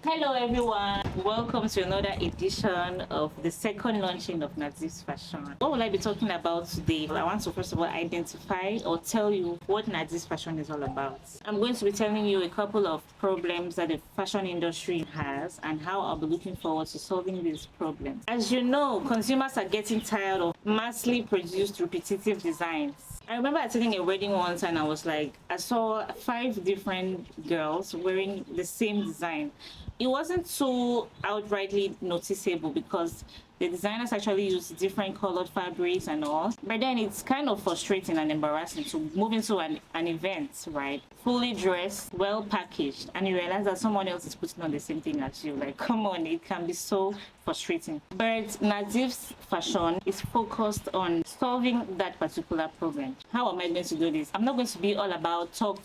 Hello everyone, welcome to another edition of the second launching of Nadyf's Fashion. What will I be talking about today? I want to first of all identify or tell you what Nadyf's Fashion is all about. I'm going to be telling you a couple of problems that the fashion industry has and how I'll be looking forward to solving these problems. As you know, consumers are getting tired of massively produced repetitive designs. I remember attending a wedding once and I saw 5 different girls wearing the same design. It wasn't so outrightly noticeable because the designers actually use different colored fabrics and all. But then it's kind of frustrating and embarrassing to move into an event, right? Fully dressed, well packaged, and you realize that someone else is putting on the same thing as you. Like, come on, it can be so frustrating. But Nadyf's Fashion is focused on solving that particular problem. How am I going to do this? I'm not going to be all about talk.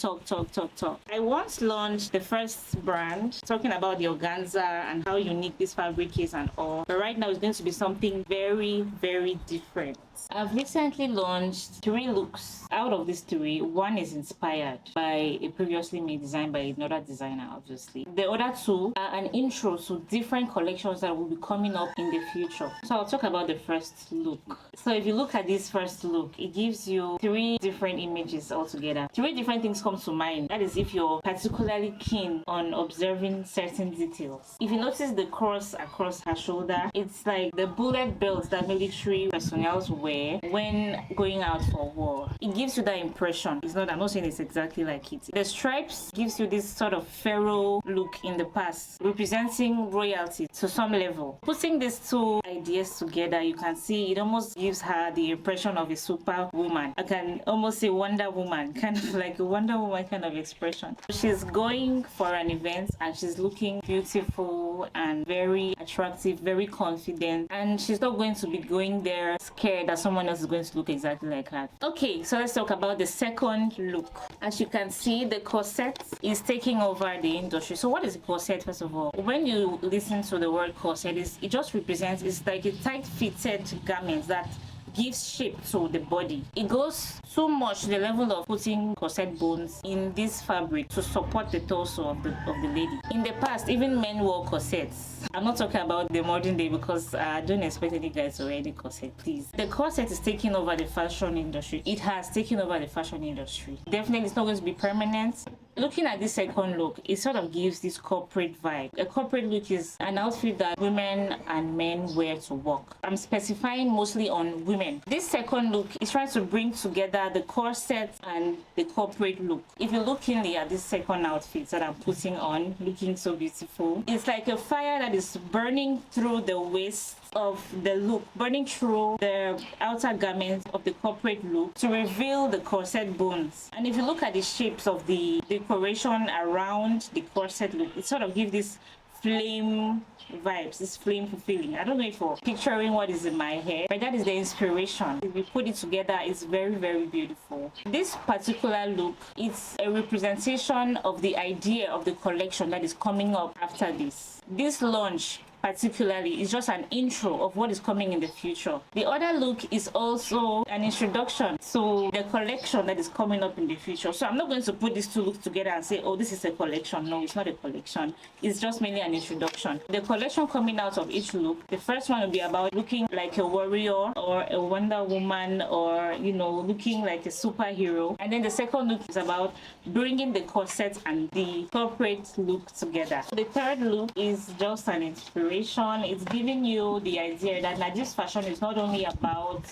I once launched the first brand talking about the organza and how unique this fabric is and all. But right now it's going to be something very, very different. I've recently launched 3 looks. Out of these 3, one is inspired by a previously made design by another designer, obviously. The other 2 are an intro to different collections that will be coming up in the future. So I'll talk about the first look. So if you look at this first look, it gives you 3 different images altogether. 3 different things come to mind. That is if you're particularly keen on observing certain details. If you notice the cross across her shoulder, it's like the bullet belts that military personnel wear when going out for war. It gives you that impression. I'm not saying it's exactly like it. The stripes gives you this sort of pharaoh look in the past, representing royalty to some level. Putting these 2 ideas together, you can see it almost gives her the impression of a superwoman. I can almost say Wonder Woman, kind of like a Wonder Woman kind of expression. She's going for an event and she's looking beautiful and very attractive, very confident, and she's not going to be going there scared that someone else is going to look exactly like her. Okay, so let's talk about the second look. As you can see, the corset is taking over the industry. So what is a corset, first of all? When you listen to the word corset, it just represents, it's like a tight-fitted garment that gives shape to the body. It goes so much to the level of putting corset bones in this fabric to support the torso of the lady. In the past, even men wore corsets. I'm not talking about the modern day because I don't expect any guys to wear any corset, please. The corset is taking over the fashion industry. It has taken over the fashion industry. Definitely it's not going to be permanent. Looking at this second look, it sort of gives this corporate vibe. A corporate look is an outfit that women and men wear to work. I'm specifying mostly on women. This second look is trying to bring together the corset and the corporate look. If you look keenly at this second outfit that I'm putting on, looking so beautiful, it's like a fire that is burning through the waist of the look, burning through the outer garment of the corporate look to reveal the corset bones. And if you look at the shapes of the decoration around the corset look, it sort of gives this flame vibes, this flame fulfilling. I don't know if you're picturing what is in my head, but that is the inspiration. If we put it together, it's very, very beautiful. This particular look, it's a representation of the idea of the collection that is coming up after this. This launch particularly is just an intro of what is coming in the future. The other look is also an introduction to the collection that is coming up in the future. So I'm not going to put these 2 looks together and say, oh, this is a collection. No, it's not a collection. It's just mainly an introduction. The collection coming out of each look, the first one will be about looking like a warrior or a Wonder Woman, or looking like a superhero. And then the second look is about bringing the corset and the corporate look together. The third look is just an inspiration. It's giving you the idea that Nadyf's Fashion is not only about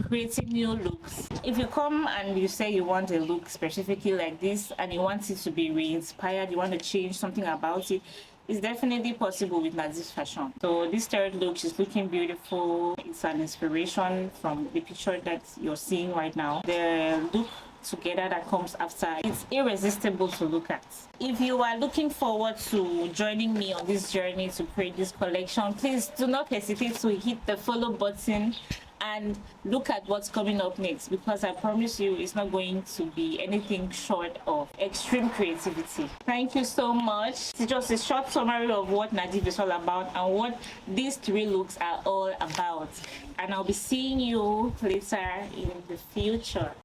creating new looks. If you come and you say you want a look specifically like this and you want it to be re-inspired, you want to change something about it, it's definitely possible with Nadyf's Fashion. So this third look, she's looking beautiful. It's an inspiration from the picture that you're seeing right now. The look together that comes after, it's irresistible to look at. If you are looking forward to joining me on this journey to create this collection, please do not hesitate to hit the follow button and look at what's coming up next, because I promise you it's not going to be anything short of extreme creativity. Thank you so much. It's just a short summary of what Nadyf is all about and what these 3 looks are all about, and I'll be seeing you later in the future.